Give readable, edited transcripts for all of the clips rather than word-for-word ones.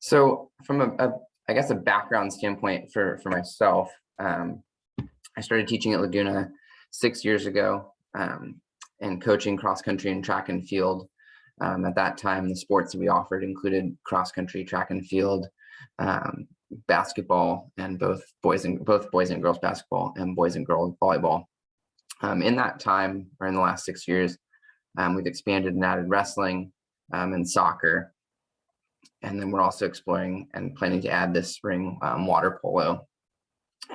So from I guess a background standpoint for myself, I started teaching at Laguna 6 years ago, and coaching cross country and track and field. At that time, the sports that we offered included cross country, track and field, basketball, and both boys and girls basketball and boys and girls volleyball. In that time, or in the last 6 years, we've expanded and added wrestling and soccer. And then we're also exploring and planning to add this spring water polo,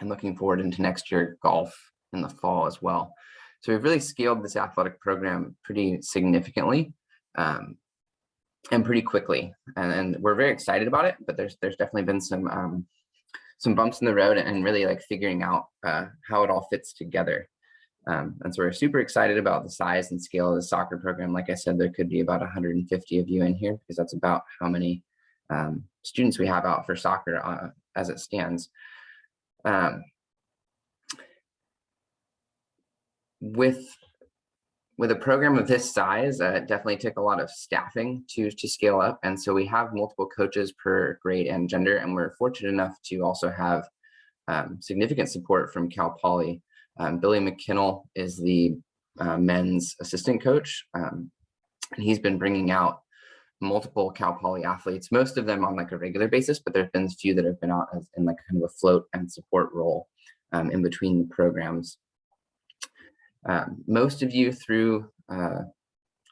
and looking forward into next year golf in the fall as well. So we've really scaled this athletic program pretty significantly and pretty quickly, and we're very excited about it. But there's definitely been some bumps in the road, and really like figuring out how it all fits together. And so we're super excited about the size and scale of the soccer program. Like I said, there could be about 150 of you in here, because that's about how many students we have out for soccer as it stands. With a program of this size, it definitely took a lot of staffing to scale up. And so we have multiple coaches per grade and gender, and we're fortunate enough to also have significant support from Cal Poly. Billy McKinnell is the men's assistant coach, and he's been bringing out multiple Cal Poly athletes, most of them on like a regular basis, but there's been a few that have been out in like kind of a float and support role in between the programs. Most of you through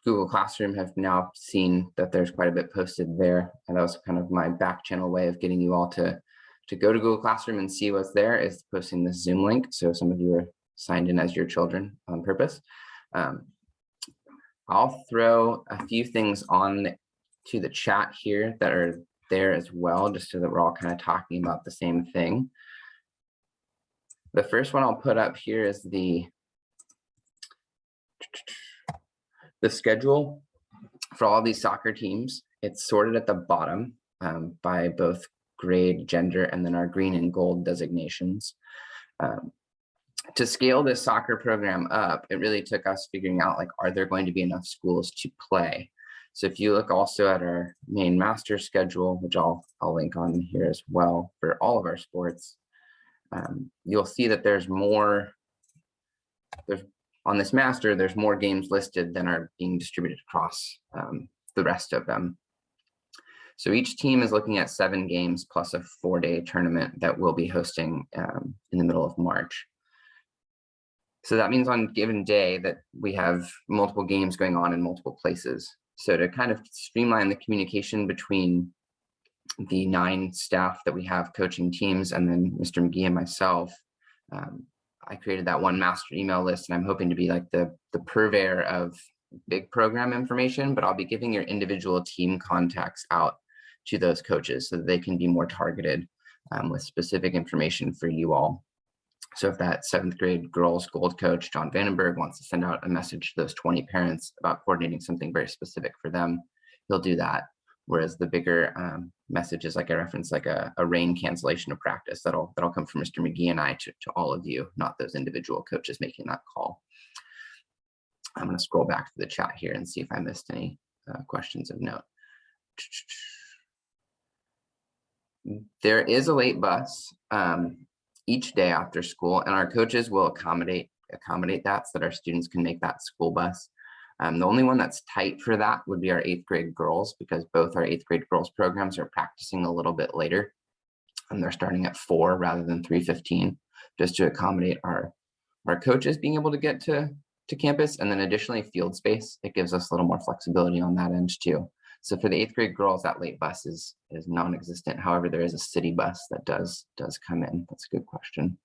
Google Classroom have now seen that there's quite a bit posted there, and that was kind of my back channel way of getting you all to go to Google Classroom and see what's there, is posting this Zoom link. So some of you are signed in as your children on purpose. I'll throw a few things on to the chat here that are there as well, just so that we're all kind of talking about the same thing. The first one I'll put up here is the schedule for all these soccer teams. It's sorted at the bottom by both grade, gender, and then our green and gold designations. To scale this soccer program up, it really took us figuring out, like, are there going to be enough schools to play? So if you look also at our main master schedule, which I'll link on here as well for all of our sports, you'll see that there's on this master, there's more games listed than are being distributed across the rest of them. So each team is looking at 7 games plus a 4-day tournament that we'll be hosting in the middle of March. So that means on a given day that we have multiple games going on in multiple places. So to kind of streamline the communication between the 9 staff that we have coaching teams, and then Mr. McGee and myself, I created that one master email list, and I'm hoping to be like the purveyor of big program information, but I'll be giving your individual team contacts out to those coaches so that they can be more targeted with specific information for you all. So if that 7th grade girls gold coach, John Vandenberg, wants to send out a message to those 20 parents about coordinating something very specific for them, he'll do that. Whereas the bigger messages, like I referenced, like a rain cancellation of practice, that'll come from Mr. McGee and I to all of you, not those individual coaches making that call. I'm going to scroll back to the chat here and see if I missed any questions of note. There is a late bus each day after school, and our coaches will accommodate that so that our students can make that school bus. The only one that's tight for that would be our 8th grade girls, because both our 8th grade girls programs are practicing a little bit later, and they're starting at 4 rather than 3:15, just to accommodate our coaches being able to get to campus. And then additionally, field space, it gives us a little more flexibility on that end too. So for the 8th grade girls, that late bus is non-existent. However, there is a city bus that does come in. That's a good question.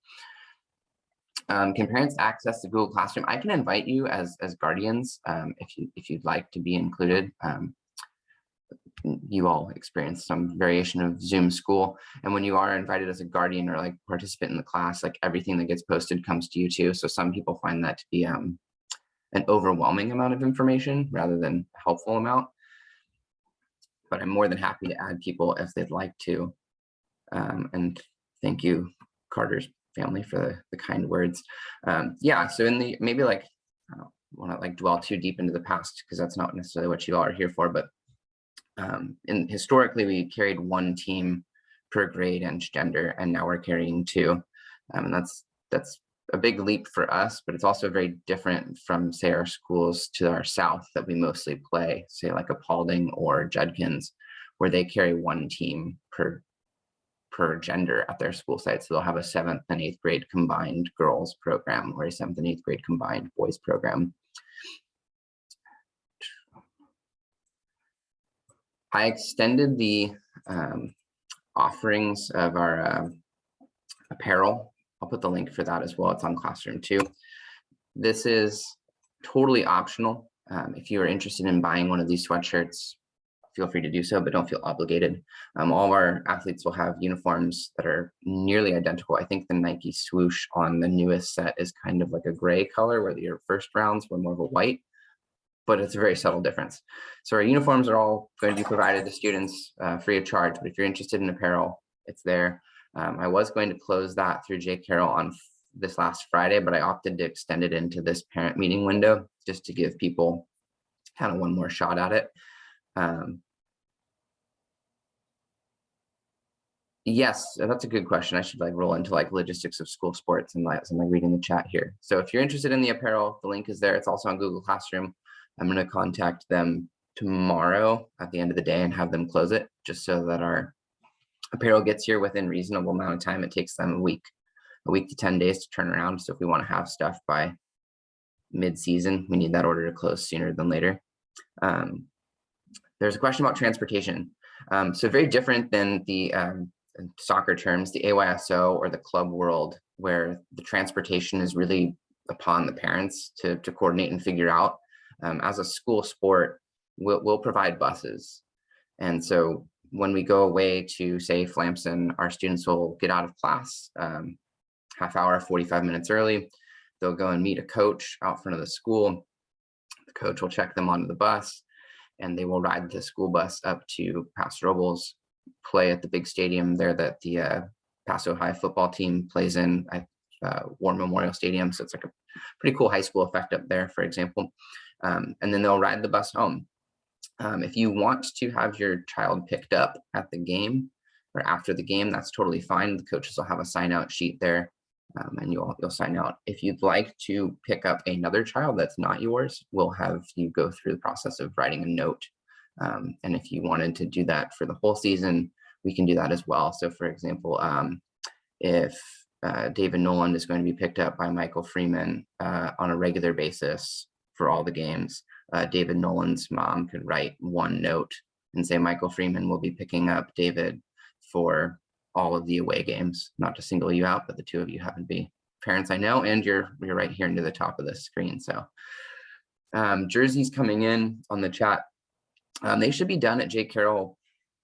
Can parents access the Google Classroom? I can invite you as guardians if you'd like to be included. You all experience some variation of Zoom school, and when you are invited as a guardian or like participant in the class, like everything that gets posted comes to you too. So some people find that to be an overwhelming amount of information rather than a helpful amount. But I'm more than happy to add people if they'd like to. And thank you, Carter's family, for the kind words. Yeah, so maybe like, I don't want to like dwell too deep into the past, because that's not necessarily what you all are here for, but And historically, we carried one team per grade and gender, and now we're carrying two. And that's a big leap for us, but it's also very different from, say, our schools to our south that we mostly play, say like a Paulding or Judkins, where they carry one team per gender at their school site. So they'll have a 7th and 8th grade combined girls program or a 7th and 8th grade combined boys program. I extended the offerings of our apparel. I'll put the link for that as well. It's on Classroom too. This is totally optional. If you are interested in buying one of these sweatshirts, feel free to do so, but don't feel obligated. All of our athletes will have uniforms that are nearly identical. I think the Nike swoosh on the newest set is kind of like a gray color, where your first rounds were more of a white, but it's a very subtle difference. So our uniforms are all going to be provided to students free of charge, but if you're interested in apparel, it's there. I was going to close that through J. Carroll on this last Friday, but I opted to extend it into this parent meeting window just to give people kind of one more shot at it. Yes, that's a good question. I should roll into logistics of school sports and I'm reading the chat here. So if you're interested in the apparel, the link is there. It's also on Google Classroom. I'm going to contact them tomorrow at the end of the day and have them close it, just so that our apparel gets here within reasonable amount of time. It takes them a week to 10 days to turn around. So if we want to have stuff by mid-season, we need that order to close sooner than later. There's a question about transportation. So very different than the soccer terms, the AYSO or the club world, where the transportation is really upon the parents to coordinate and figure out. As a school sport, we'll provide buses. And so when we go away to, say, Flamson, our students will get out of class half hour, 45 minutes early. They'll go and meet a coach out front of the school. The coach will check them onto the bus, and they will ride the school bus up to Paso Robles, play at the big stadium there that the Paso High football team plays in, War Memorial Stadium. So it's like a pretty cool high school effect up there, for example. And then they'll ride the bus home. If you want to have your child picked up at the game or after the game, that's totally fine. The coaches will have a sign out sheet there, and you'll sign out. If you'd like to pick up another child that's not yours, we'll have you go through the process of writing a note. And if you wanted to do that for the whole season, we can do that as well. So for example, if David Noland is going to be picked up by Michael Freeman on a regular basis for all the games, David Nolan's mom could write one note and say, Michael Freeman will be picking up David for all of the away games, not to single you out, but the two of you happen to be parents I know, and you're right here near the top of the screen. So jerseys coming in on the chat. They should be done at J. Carroll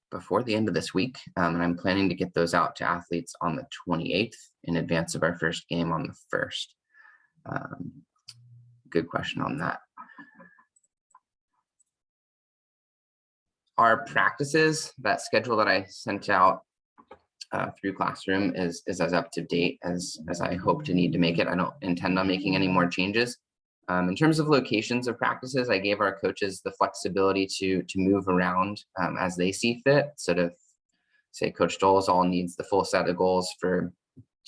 before the end of this week. And I'm planning to get those out to athletes on the 28th in advance of our first game on the 1st. Good question on that. Our practices, that schedule that I sent out through Classroom is as up to date as I hope to need to make it. I don't intend on making any more changes. In terms of locations of practices, I gave our coaches the flexibility to move around as they see fit. So to say Coach Dolezal needs the full set of goals for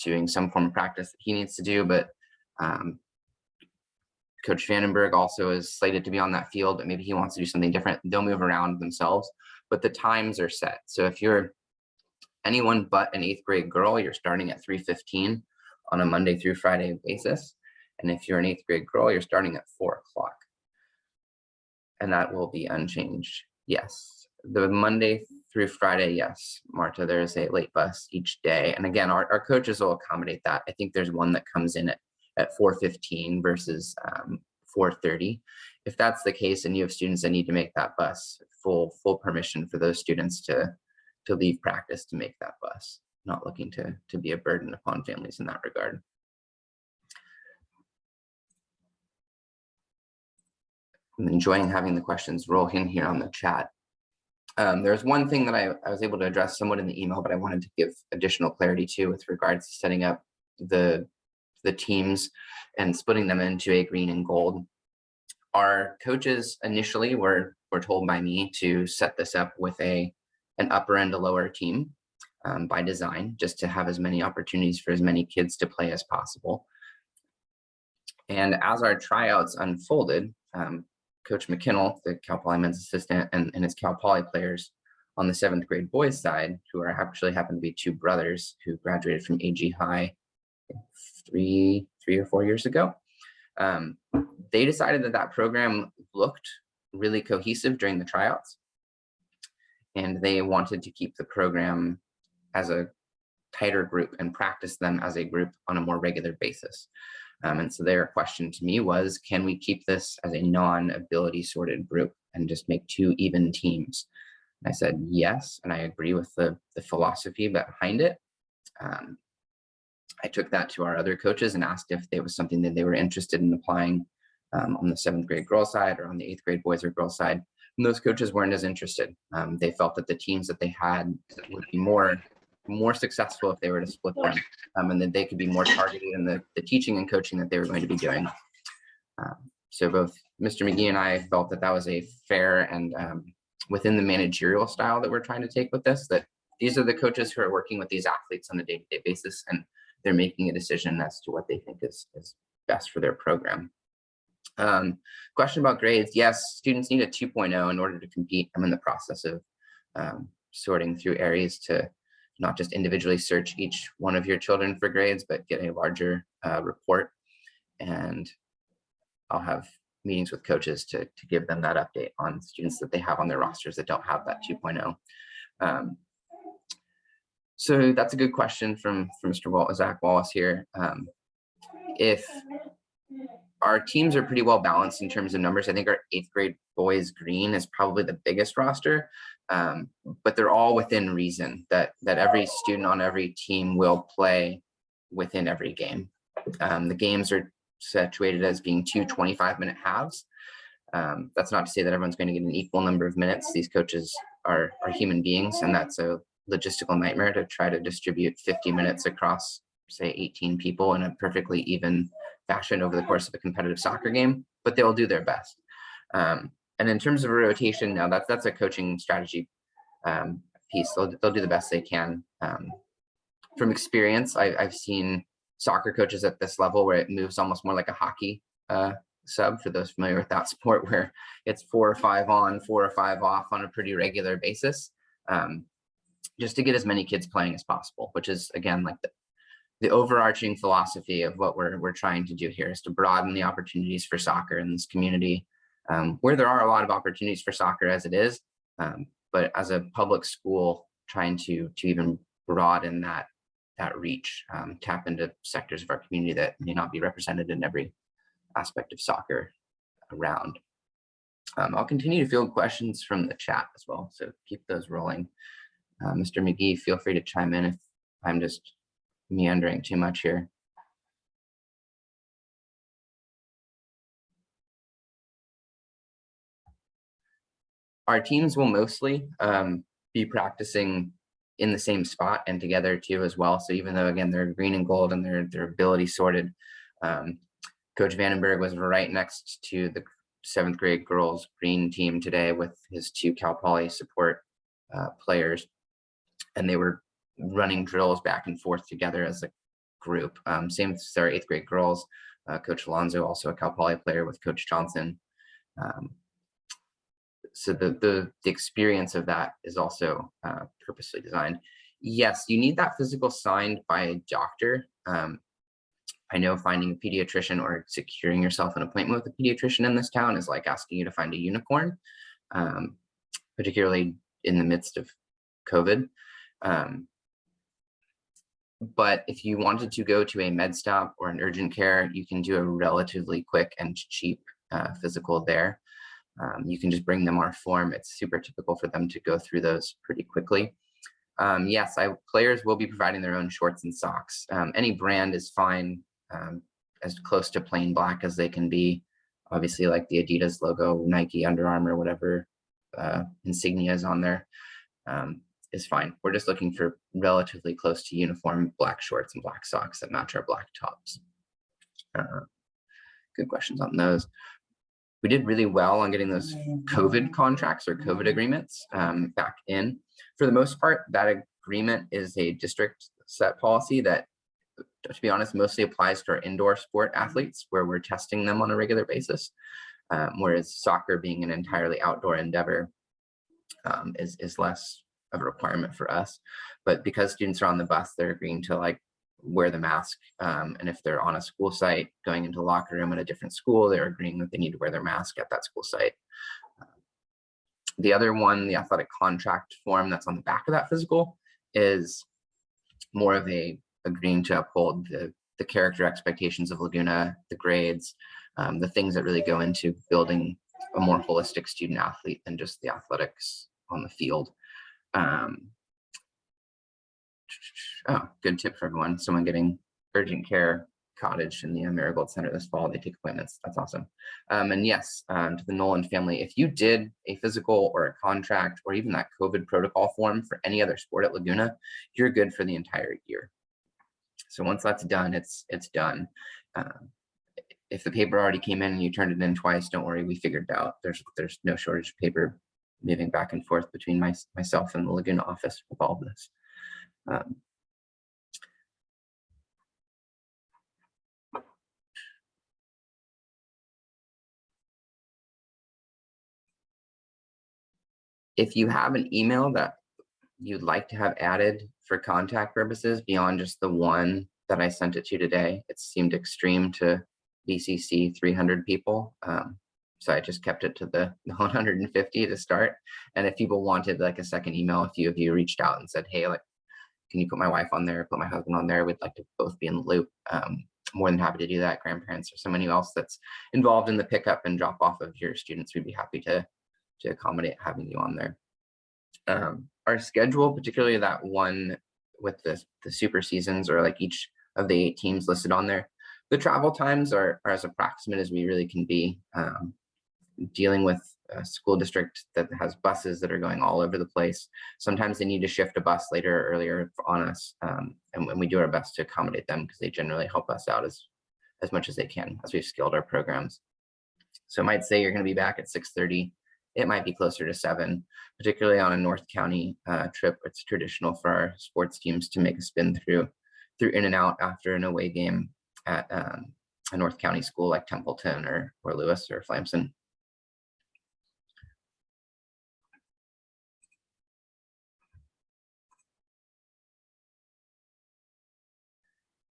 doing some form of practice that he needs to do, but Coach Vandenberg also is slated to be on that field, but maybe he wants to do something different. They'll move around themselves, but the times are set. So if you're anyone but an 8th grade girl, you're starting at 3:15 on a Monday through Friday basis. And if you're an 8th grade girl, you're starting at 4 o'clock. And that will be unchanged. Yes. The Monday through Friday, yes, Marta, there is a late bus each day. And again, our coaches will accommodate that. I think there's one that comes in at 4:15 versus 4:30. If that's the case and you have students that need to make that bus, full permission for those students to leave practice to make that bus. Not looking to be a burden upon families in that regard. I'm enjoying having the questions roll in here on the chat. There's one thing that I was able to address somewhat in the email, but I wanted to give additional clarity to with regards to setting up the teams and splitting them into a green and gold. Our coaches initially were were told by me to set this up with an upper and a lower team by design, just to have as many opportunities for as many kids to play as possible. And as our tryouts unfolded, Coach McKinnell, the Cal Poly men's assistant, and his Cal Poly players on the 7th grade boys side, who are actually happen to be two brothers who graduated from AG High three or 4 years ago, they decided that program looked really cohesive during the tryouts, and they wanted to keep the program as a tighter group and practice them as a group on a more regular basis. And so their question to me was, can we keep this as a non-ability sorted group and just make 2 even teams? And I said yes, and I agree with the philosophy behind it. I took that to our other coaches and asked if there was something that they were interested in applying on the 7th grade girls side or on the 8th grade boys or girls side. And those coaches weren't as interested. They felt that the teams that they had would be more successful if they were to split them, and that they could be more targeted in the teaching and coaching that they were going to be doing. So both Mr. McGee and I felt that was a fair and within the managerial style that we're trying to take with this, that these are the coaches who are working with these athletes on a day-to-day basis, and they're making a decision as to what they think is best for their program. Question about grades. Yes, students need a 2.0 in order to compete. I'm in the process of sorting through areas to not just individually search each one of your children for grades, but get a larger report. And I'll have meetings with coaches to give them that update on students that they have on their rosters that don't have that 2.0. So that's a good question from Mr. Zach Wallace here. If our teams are pretty well balanced in terms of numbers, I think our 8th grade boys green is probably the biggest roster, but they're all within reason that every student on every team will play within every game. The games are situated as being 2 25-minute halves. That's not to say that everyone's going to get an equal number of minutes. These coaches are human beings, and that's a logistical nightmare to try to distribute 50 minutes across, say, 18 people in a perfectly even fashion over the course of a competitive soccer game, but they'll do their best. And in terms of a rotation, now that's a coaching strategy piece. They'll do the best they can. From experience, I've seen soccer coaches at this level where it moves almost more like a hockey sub, for those familiar with that sport, where it's 4 or 5 on, 4 or 5 off on a pretty regular basis, just to get as many kids playing as possible, which is, again, like the overarching philosophy of what we're trying to do here, is to broaden the opportunities for soccer in this community, where there are a lot of opportunities for soccer as it is, but as a public school, trying to even broaden that reach, tap into sectors of our community that may not be represented in every aspect of soccer around. I'll continue to field questions from the chat as well, so keep those rolling. Mr. McGee, feel free to chime in if I'm just meandering too much here. Our teams will mostly be practicing in the same spot and together too as well. So even though, again, they're green and gold and their ability sorted, Coach Vandenberg was right next to the 7th grade girls green team today with his 2 Cal Poly support players, and they were running drills back and forth together as a group. Same with our 8th grade girls. Coach Alonso, also a Cal Poly player with Coach Johnson. So the experience of that is also purposely designed. Yes, you need that physical signed by a doctor. I know finding a pediatrician or securing yourself an appointment with a pediatrician in this town is like asking you to find a unicorn, particularly in the midst of COVID. But if you wanted to go to a med stop or an urgent care, you can do a relatively quick and cheap physical there. You can just bring them our form. It's super typical for them to go through those pretty quickly. Yes, players will be providing their own shorts and socks. Any brand is fine, as close to plain black as they can be. Obviously, like the Adidas logo, Nike, Under Armour, whatever insignia is on there is fine. We're just looking for relatively close to uniform black shorts and black socks that match our black tops. Good questions on those. We did really well on getting those COVID contracts or COVID agreements back in. For the most part, that agreement is a district set policy that, to be honest, mostly applies to our indoor sport athletes, where we're testing them on a regular basis, whereas soccer, being an entirely outdoor endeavor, is less of a requirement for us. But because students are on the bus, they're agreeing to like wear the mask, and if they're on a school site going into the locker room at a different school, they're agreeing that they need to wear their mask at that school site. The other one, the athletic contract form that's on the back of that physical, is more of a agreeing to uphold the character expectations of Laguna, the grades, the things that really go into building a more holistic student athlete than just the athletics on the field. Oh, good tip for everyone. Someone getting urgent care cottage in the Marigold Center this fall. They take appointments. That's awesome. And yes, to the Nolan family, if you did a physical or a contract or even that COVID protocol form for any other sport at Laguna, you're good for the entire year. So once that's done, it's done. If the paper already came in and you turned it in twice, don't worry, we figured it out. There's no shortage of paper moving back and forth between myself and the Laguna office with all of this. If you have an email that you'd like to have added for contact purposes beyond just the one that I sent it to today, it seemed extreme to BCC 300 people. So I just kept it to the 150 to start. And if people wanted like a second email, a few of you reached out and said, hey, like, can you put my wife on there, put my husband on there? We'd like to both be in the loop. More than happy to do that. Grandparents or someone else that's involved in the pickup and drop off of your students, we'd be happy to accommodate having you on there. Our schedule, particularly that one with the super seasons, or like each of the 8 teams listed on there, the travel times are as approximate as we really can be. Dealing with a school district that has buses that are going all over the place, sometimes they need to shift a bus later or earlier on us, and we do our best to accommodate them because they generally help us out as much as they can as we've scaled our programs. So I might say you're going to be back at 6:30. It might be closer to 7, particularly on a North County trip. It's traditional for our sports teams to make a spin through in and out after an away game at a North County school like Templeton or Lewis or Flamson.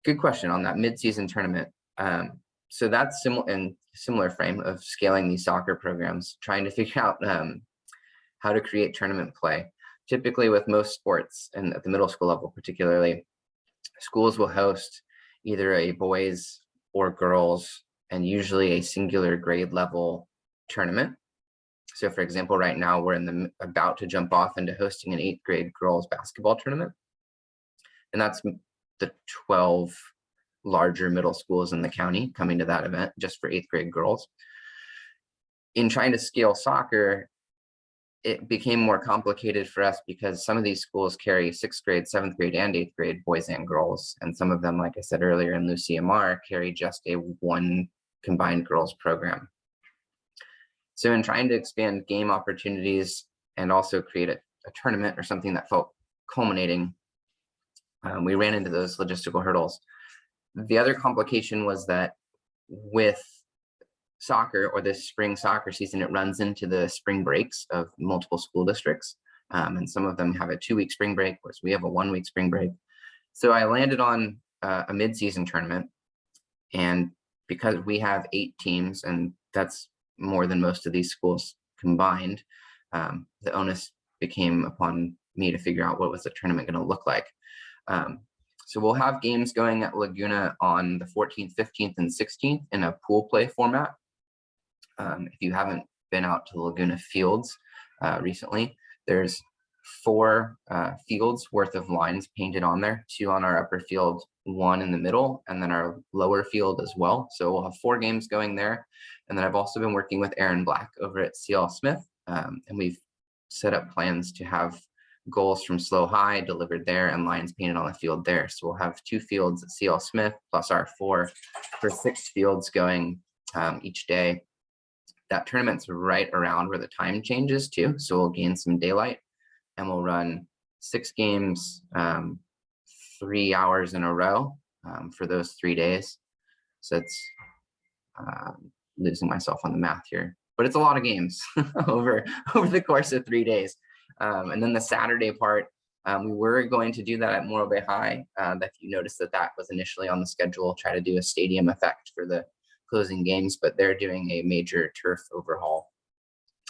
Good question on that mid-season tournament. So that's similar frame of scaling these soccer programs, trying to figure out how to create tournament play. Typically with most sports, and at the middle school level particularly, schools will host either a boys or girls and usually a singular grade level tournament. So for example, right now we're about to jump off into hosting an 8th grade girls basketball tournament. And that's the 12 larger middle schools in the county coming to that event just for 8th grade girls. In trying to scale soccer, it became more complicated for us because some of these schools carry 6th grade, 7th grade, and 8th grade boys and girls. And some of them, like I said earlier in LuCMR, carry just a one combined girls program. So in trying to expand game opportunities and also create a tournament or something that felt culminating, we ran into those logistical hurdles. The other complication was that with soccer, or this spring soccer season, it runs into the spring breaks of multiple school districts. And some of them have a 2-week spring break, whereas we have a 1-week spring break. So I landed on a mid-season tournament. And because we have 8 teams, and that's more than most of these schools combined, the onus became upon me to figure out what was the tournament going to look like. So we'll have games going at Laguna on the 14th, 15th, and 16th in a pool play format. If you haven't been out to Laguna Fields recently, there's 4 fields worth of lines painted on there, 2 on our upper field, 1 in the middle, and then our lower field as well. So we'll have 4 games going there. And then I've also been working with Aaron Black over at CL Smith, and we've set up plans to have goals from Slow High delivered there and lines painted on the field there. So we'll have 2 fields at CL Smith plus our 4 for 6 fields going each day. That tournament's right around where the time changes too. So we'll gain some daylight and we'll run 6 games, 3 hours in a row for those 3 days. So it's losing myself on the math here, but it's a lot of games over the course of 3 days. And then the Saturday part, we were going to do that at Morro Bay High. If you notice that was initially on the schedule, try to do a stadium effect for the closing games, but they're doing a major turf overhaul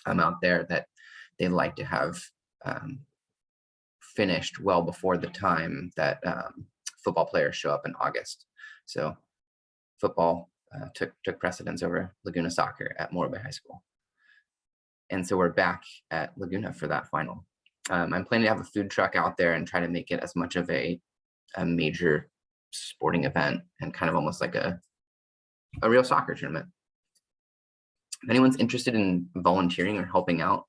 out there that they'd like to have finished well before the time that football players show up in August. So football took precedence over Laguna soccer at Morro Bay High School. And so we're back at Laguna for that final. I'm planning to have a food truck out there and try to make it as much of a major sporting event and kind of almost like a real soccer tournament. If anyone's interested in volunteering or helping out,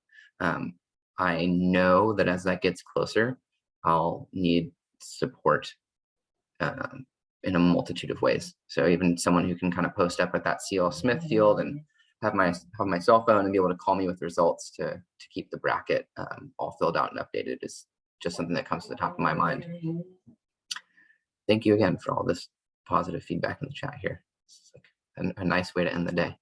I know that as that gets closer, I'll need support in a multitude of ways. So even someone who can kind of post up at that CL Smith field and have my cell phone and be able to call me with results to keep the bracket all filled out and updated is just something that comes to the top of my mind. Thank you again for all this positive feedback in the chat here. It's like a nice way to end the day.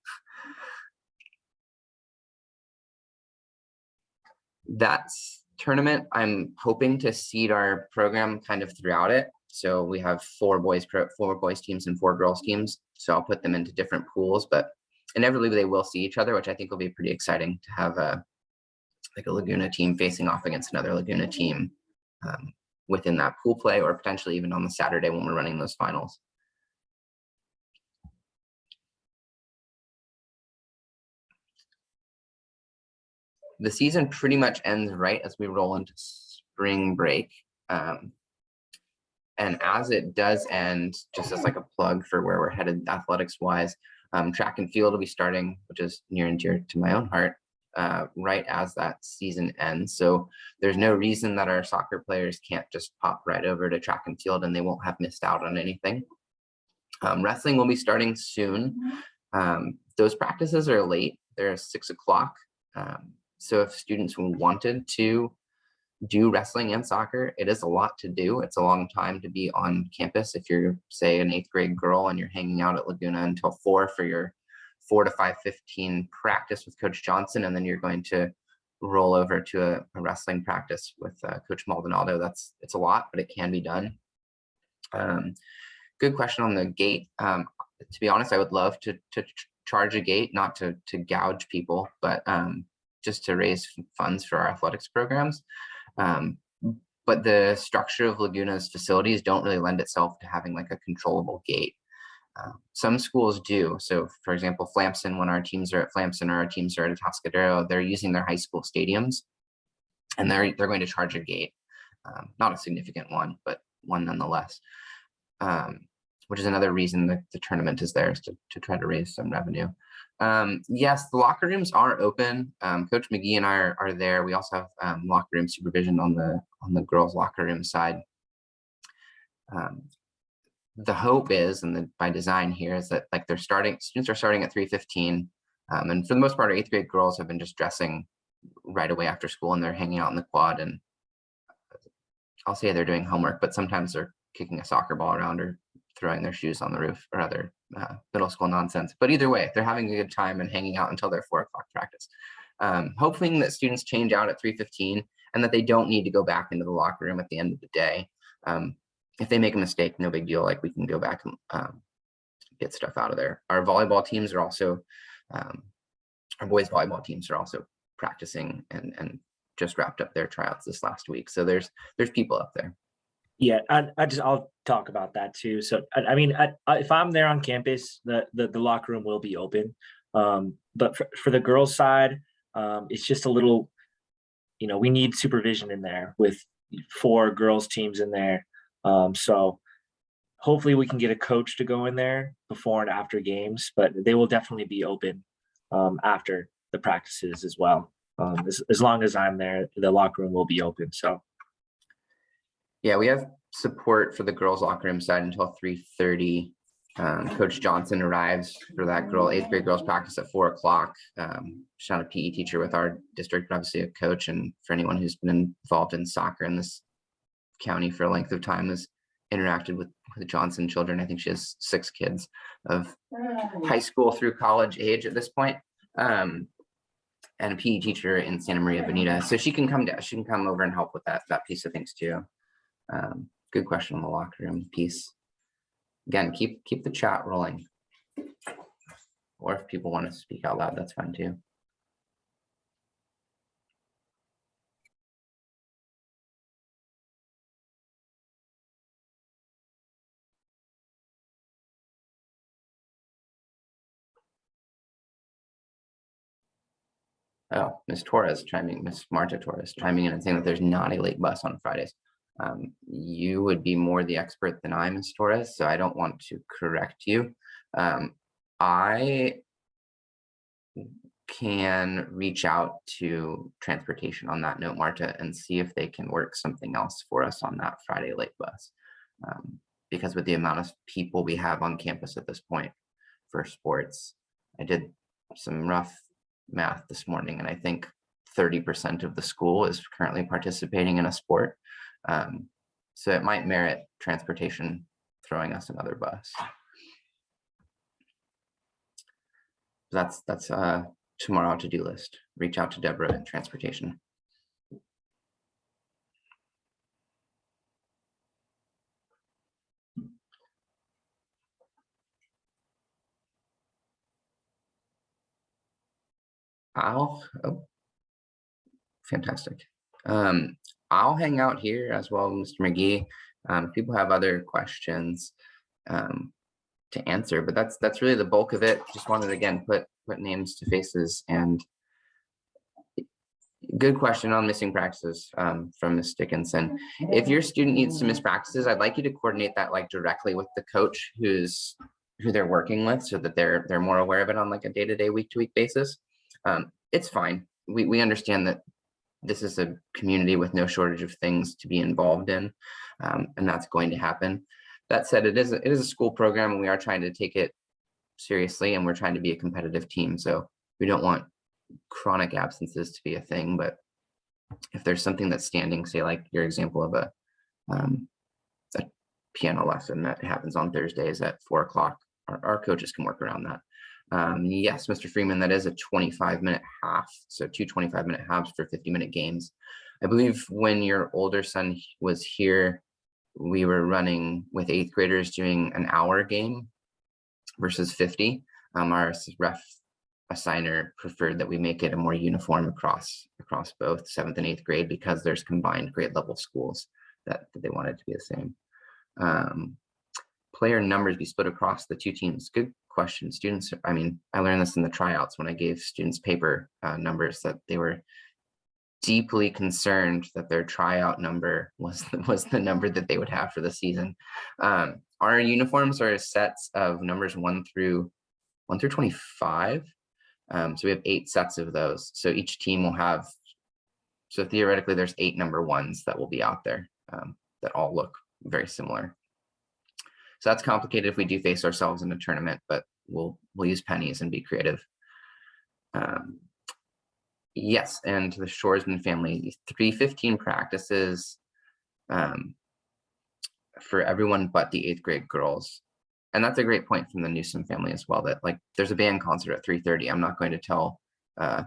That's tournament. I'm hoping to seed our program kind of throughout it. So we have 4 boys teams and 4 girls teams. So I'll put them into different pools, but inevitably they will see each other, which I think will be pretty exciting to have like a Laguna team facing off against another Laguna team within that pool play, or potentially even on the Saturday when we're running those finals. The season pretty much ends right as we roll into spring break. And as it does end, just as like a plug for where we're headed athletics wise, track and field will be starting, which is near and dear to my own heart, right as that season ends. So there's no reason that our soccer players can't just pop right over to track and field and they won't have missed out on anything. Wrestling will be starting soon. Those practices are late. They're 6 o'clock. So if students wanted to do wrestling and soccer, it is a lot to do. It's a long time to be on campus. If you're, say, an 8th grade girl and you're hanging out at Laguna until 4 for your 4 to 5:15 practice with Coach Johnson, and then you're going to roll over to a wrestling practice with Coach Maldonado, it's a lot, but it can be done. Good question on the gate. To be honest, I would love to charge a gate, not to gouge people, but just to raise funds for our athletics programs. But the structure of Laguna's facilities don't really lend itself to having like a controllable gate. Some schools do. So for example, Flamson, when our teams are at Flamson or our teams are at Atascadero, they're using their high school stadiums and they're going to charge a gate. Not a significant one, but one nonetheless. Which is another reason that the tournament is there, is to try to raise some revenue. Yes, the locker rooms are open. Coach McGee and I are there. We also have locker room supervision on the girls' locker room side. The hope is, and by design here, is that like students are starting at 3:15, and for the most part, our 8th grade girls have been just dressing right away after school, and they're hanging out in the quad. And I'll say they're doing homework, but sometimes they're kicking a soccer ball around or throwing their shoes on the roof or other middle school nonsense. But either way, they're having a good time and hanging out until their 4 o'clock practice. Hoping that students change out at 3:15 and that they don't need to go back into the locker room at the end of the day. If they make a mistake, no big deal. Like, we can go back and get stuff out of there. Our volleyball teams are also, our boys volleyball teams are also practicing and just wrapped up their tryouts this last week. So there's people up there. Yeah, I'll talk about that too. So I mean, if I'm there on campus, the locker room will be open. But for the girls' side, it's just a little, we need supervision in there with 4 girls teams in there. So hopefully we can get a coach to go in there before and after games, but they will definitely be open after the practices as well. As long as I'm there, the locker room will be open. So. Yeah, we have support for the girls' locker room side until 3:30 Coach Johnson arrives for that girl, 8th grade girls practice at 4 o'clock. She's not a PE teacher with our district, but obviously a coach. And for anyone who's been involved in soccer in this county for a length of time, has interacted with the Johnson children. I think she has 6 kids of high school through college age at this point. And a PE teacher in Santa Maria Bonita. So she can come down, she can come over and help with that piece of things too. Good question on the locker room piece. Again, keep the chat rolling. Or if people want to speak out loud, that's fine too. Oh, Miss Marta Torres chiming in and saying that there's not a late bus on Fridays. You would be more the expert than I, Miss Torres, so I don't want to correct you. I can reach out to transportation on that note, Marta, and see if they can work something else for us on that Friday late bus. Because with the amount of people we have on campus at this point for sports, I did some rough math this morning, and I think 30% of the school is currently participating in a sport. So it might merit transportation throwing us another bus. That's tomorrow to-do list. Reach out to Deborah and transportation. Fantastic. I'll hang out here as well, Mr. McGee. If people have other questions to answer, but that's really the bulk of it. Just wanted to again put names to faces. And good question on missing practices from Ms. Dickinson. If your student needs to miss practices, I'd like you to coordinate that like directly with the coach who they're working with, so that they're more aware of it on like a day-to-day, week-to-week basis. It's fine. We understand that this is a community with no shortage of things to be involved in, and that's going to happen. That said, it is a school program, and we are trying to take it seriously, and we're trying to be a competitive team. So we don't want chronic absences to be a thing. But if there's something that's standing, say like your example of a piano lesson that happens on Thursdays at 4 o'clock, our coaches can work around that. Yes, Mr. Freeman, that is a 25-minute half. So 2 25-minute halves for 50-minute games. I believe when your older son was here, we were running with 8th graders doing an hour game versus 50. Our ref assigner preferred that we make it a more uniform across both 7th and 8th grade, because there's combined grade level schools that they wanted to be the same. Player numbers be split across the 2 teams. Good question. Students, I mean, I learned this in the tryouts when I gave students paper numbers, that they were deeply concerned that their tryout number was the number that they would have for the season. Our uniforms are sets of numbers 1 through 25. So we have 8 sets of those. So each team will have, so theoretically there's 8 number 1s that will be out there that all look very similar. So that's complicated if we do face ourselves in a tournament, but we'll use pennies and be creative. Yes, and to the Shoresman family, 315 practices for everyone but the 8th grade girls. And that's a great point from the Newsom family as well, that like there's a band concert at 3:30. I'm not going to tell a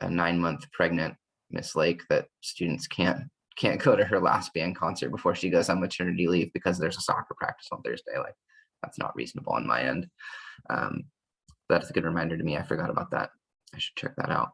9-month pregnant Miss Lake that students can't go to her last band concert before she goes on maternity leave because there's a soccer practice on Thursday. Like, that's not reasonable on my end. That's a good reminder to me. I forgot about that. I should check that out.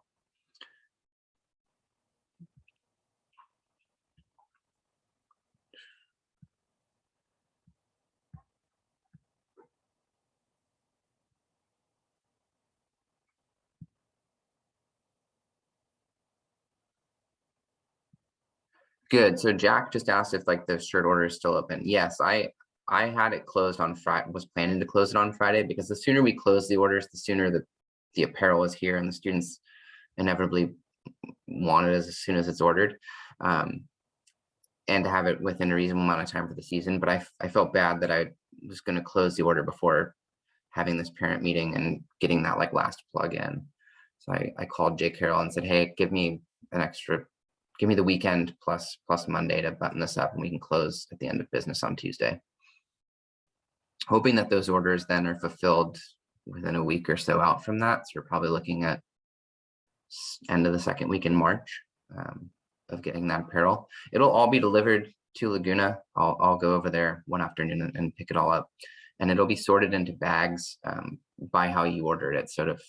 Good. So Jack just asked if like the shirt order is still open. Yes, I had it closed on Friday, was planning to close it on Friday, because the sooner we close the orders, the sooner the apparel is here and the students inevitably want it as soon as it's ordered. and to have it within a reasonable amount of time for the season. But I felt bad that I was going to close the order before having this parent meeting and getting that like last plug in. So I called Jay Carroll and said, hey, give me the weekend plus Monday to button this up, and we can close at the end of business on Tuesday. Hoping that those orders then are fulfilled within a week or so out from that. So we're probably looking at end of the second week in March of getting that apparel. It'll all be delivered to Laguna. I'll go over there one afternoon and pick it all up, and it'll be sorted into bags by how you ordered it. Sort of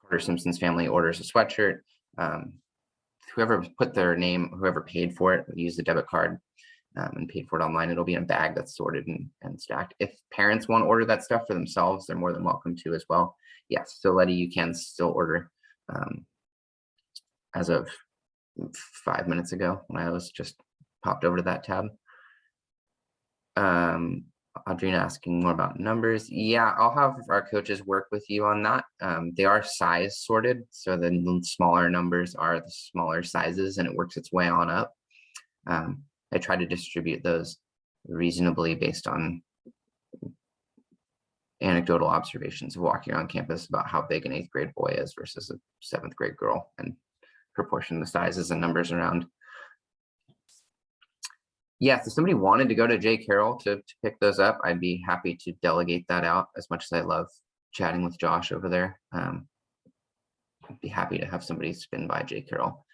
Carter Simpson's family orders a sweatshirt. Whoever put their name, whoever paid for it, use the debit card and paid for it online. It'll be in a bag that's sorted and stacked. If parents want to order that stuff for themselves, they're more than welcome to as well. Yes, so Letty, you can still order as of 5 minutes ago when I was just popped over to that tab. Audrina asking more about numbers. Yeah, I'll have our coaches work with you on that. They are size sorted, so the smaller numbers are the smaller sizes, and it works its way on up. I try to distribute those reasonably based on anecdotal observations of walking around campus about how big an 8th grade boy is versus a 7th grade girl, and proportion the sizes and numbers around. Yes, if somebody wanted to go to Jay Carroll to pick those up, I'd be happy to delegate that out. As much as I love chatting with Josh over there, I'd be happy to have somebody spin by Jay Carroll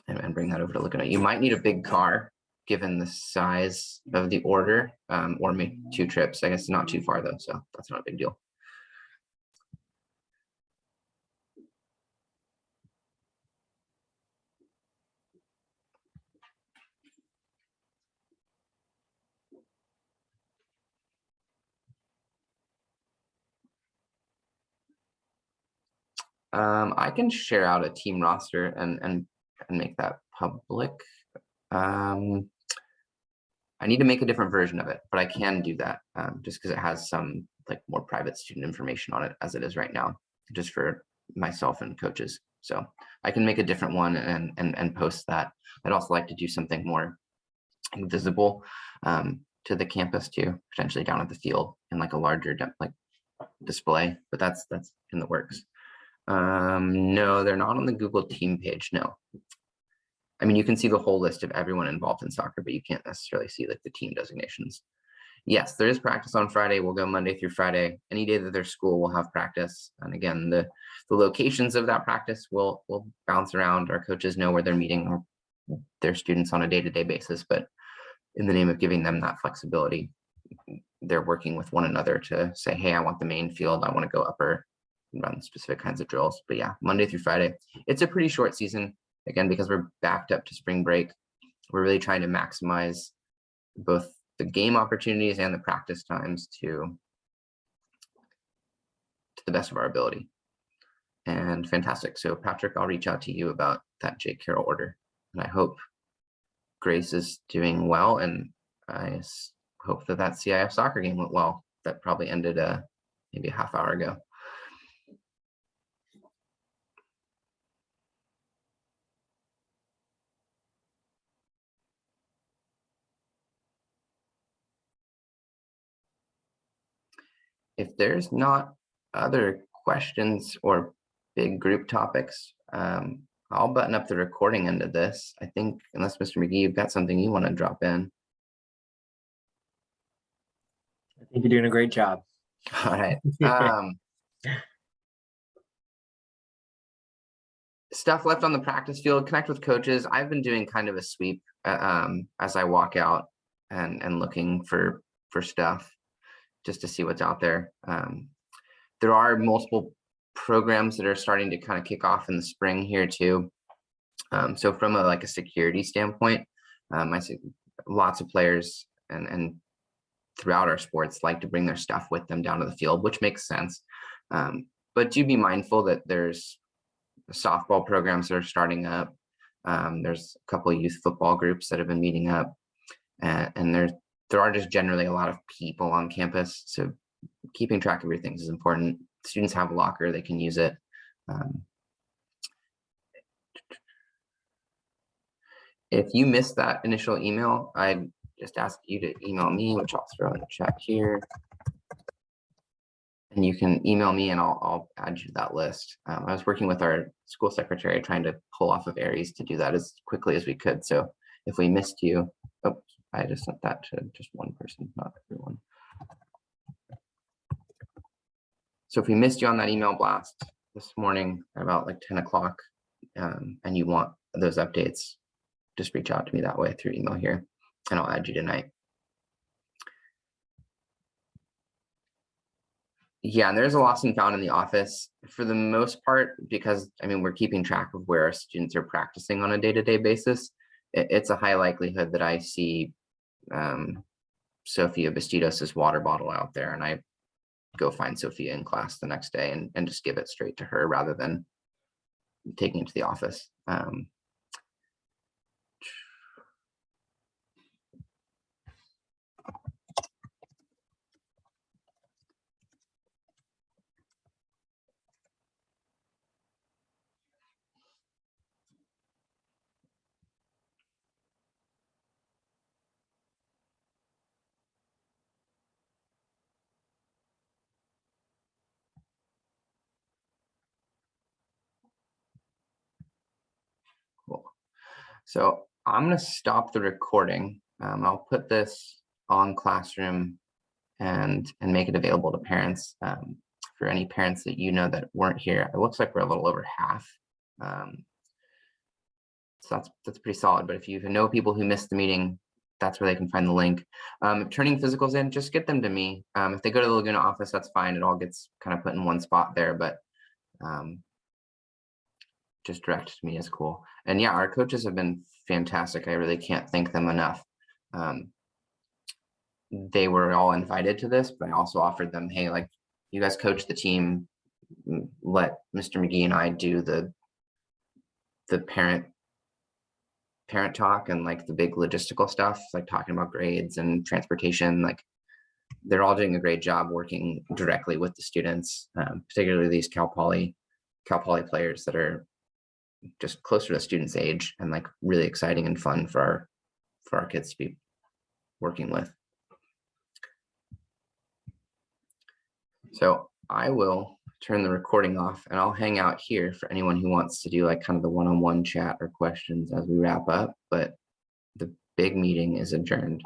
and bring that over to Laguna. You might need a big car given the size of the order, or maybe 2 trips. I guess not too far though, so that's not a big deal. I can share out a team roster and make that public. I need to make a different version of it, but I can do that just because it has some like more private student information on it as it is right now, just for myself and coaches. So I can make a different one and post that. I'd also like to do something more visible to the campus too, potentially down at the field in like a larger like display, but that's in the works. No, they're not on the Google team page. No. I mean, you can see the whole list of everyone involved in soccer, but you can't necessarily see like the team designations. Yes, there is practice on Friday. We'll go Monday through Friday. Any day that there's school, we'll have practice. And again, the locations of that practice will bounce around. Our coaches know where they're meeting their students on a day-to-day basis, but in the name of giving them that flexibility, they're working with one another to say, hey, I want the main field. I want to go upper and run specific kinds of drills. But yeah, Monday through Friday. It's a pretty short season. Again, because we're backed up to spring break, we're really trying to maximize both the game opportunities and the practice times to the best of our ability. And fantastic. So Patrick, I'll reach out to you about that Jay Carroll order. And I hope Grace is doing well. And I hope that CIF soccer game went well. That probably ended maybe a half hour ago. If there's not other questions or big group topics, I'll button up the recording end of this. I think, unless Mr. McGee, you've got something you want to drop in. I think you're doing a great job. All right. Stuff left on the practice field, connect with coaches. I've been doing kind of a sweep as I walk out and looking for stuff just to see what's out there. There are multiple programs that are starting to kind of kick off in the spring here too. So from a security standpoint, I see lots of players and throughout our sports like to bring their stuff with them down to the field, which makes sense. But do be mindful that there's softball programs that are starting up. There's a couple of youth football groups that have been meeting up, and there are just generally a lot of people on campus. So keeping track of your things is important. Students have a locker, they can use it. If you missed that initial email, I just ask you to email me, which I'll throw in the chat here. And you can email me and I'll add you to that list. I was working with our school secretary trying to pull off of Aries to do that as quickly as we could. So if we missed you, oh, I just sent that to just one person, not everyone. So if we missed you on that email blast this morning about like 10 o'clock and you want those updates, just reach out to me that way through email here and I'll add you tonight. Yeah, and there's a lost and found in the office for the most part, because I mean, we're keeping track of where our students are practicing on a day-to-day basis. It's a high likelihood that I see Sophia Bastidos's water bottle out there and I go find Sophia in class the next day and just give it straight to her rather than taking it to the office. Cool. So I'm going to stop the recording. I'll put this on Classroom and make it available to parents. For any parents that you know that weren't here, it looks like we're a little over half. So that's pretty solid. But if you know people who missed the meeting, that's where they can find the link. Turning physicals in, just get them to me. If they go to the Laguna office, that's fine. It all gets kind of put in one spot there, but just direct to me is cool. And yeah, our coaches have been fantastic. I really can't thank them enough. They were all invited to this, but I also offered them, hey, like, you guys coach the team, let Mr. McGee and I do the parent talk and like the big logistical stuff, like talking about grades and transportation. Like, they're all doing a great job working directly with the students, particularly these Cal Poly players that are just closer to the students' age and like really exciting and fun for our kids to be working with. So I will turn the recording off and I'll hang out here for anyone who wants to do like kind of the one-on-one chat or questions as we wrap up, but the big meeting is adjourned.